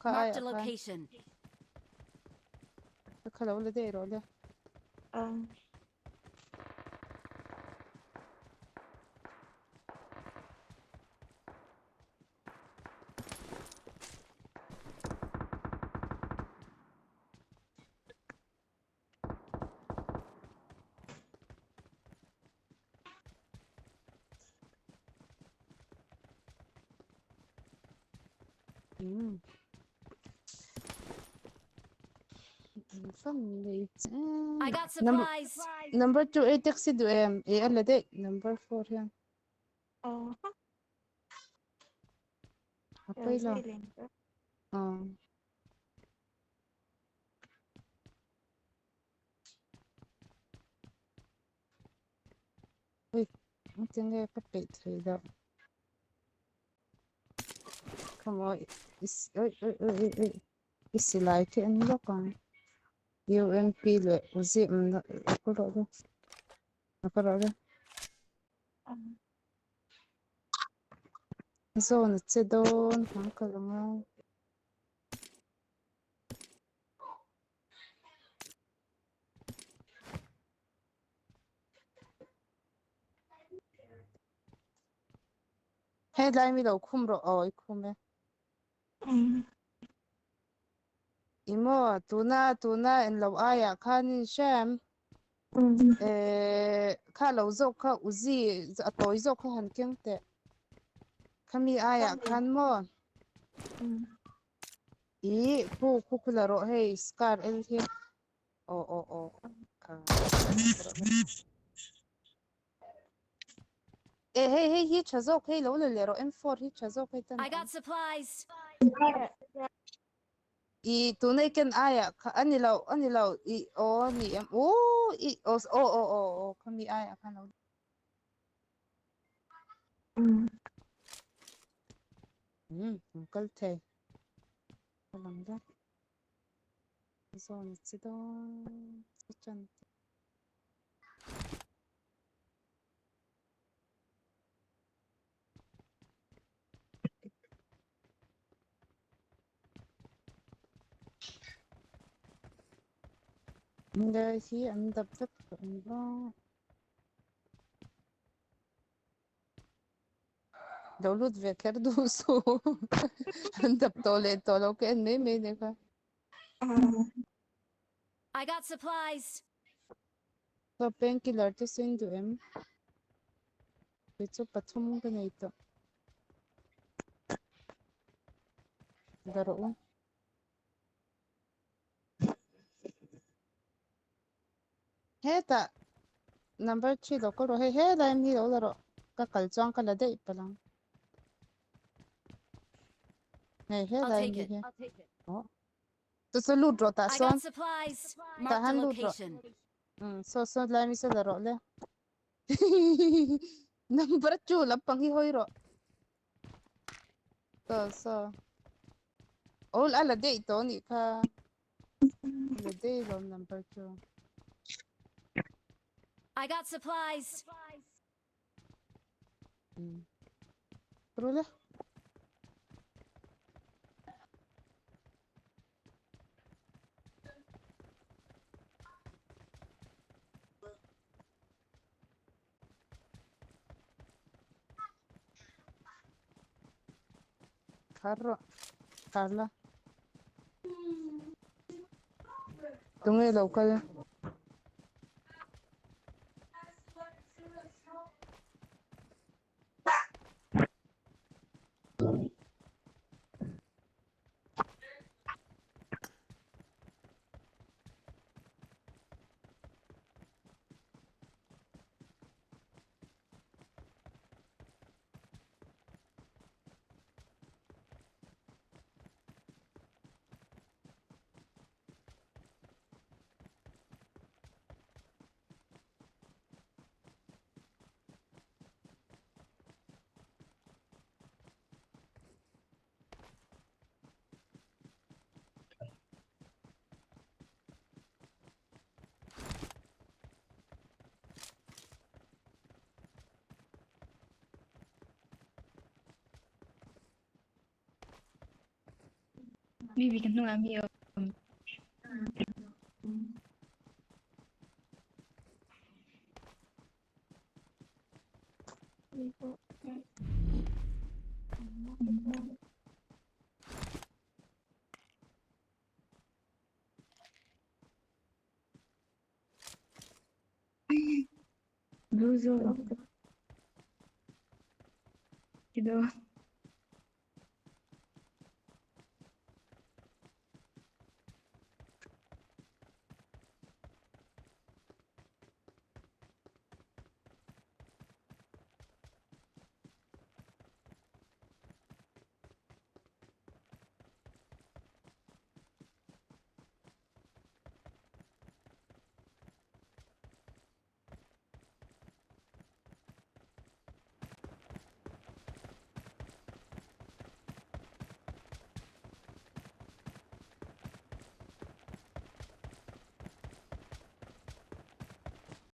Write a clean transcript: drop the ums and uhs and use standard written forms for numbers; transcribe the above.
Marked a location. خلا ولا داير ولا I got supplies. Number 2 8 تقصد ايه الا دي number 4 يعني حطيلا wait ممكن ليه كبيت هيدا كما is like in local UMP le وزي من أقرأ له زون تدون هنكلمه هاي لايمي لو كمرو أو يكمه إما تونا إن لو آية كان شام كالو زوكا وزي أطوي زوكا هنكنت كمي آية كان مو إيه كو كلا رو هاي سكار إلتي أو إيه هي تشازوك هي لو اللي رو M4 هي تشازوك هي I got supplies. إيه تونيكن آية أني لو إيه أو ني أم إيه أو كمي آية كان لو قلت هي كلام ده زون تدون سجن ده هي عند بفكر إنه دولود فكر دوسو عند بطولة كأن ميمي نفا I got supplies. طب painkiller تسندو إم بيتو بتهم بنيتو درؤو هيتا number 3 لو كرو هي لا يمني لو درو كقل جان كلا دي بلان هي I'll لا take يمني it. هي تسلو درو I تاسون got supplies. Marked a تهان لو درو location. so لا يمي سدرو له number 2 لبانغي هويرو so all ala date toni ka ala date lo number 2 I got supplies. Rule Carla tungi local Bibigyan ng ami Blue zone. Gitu.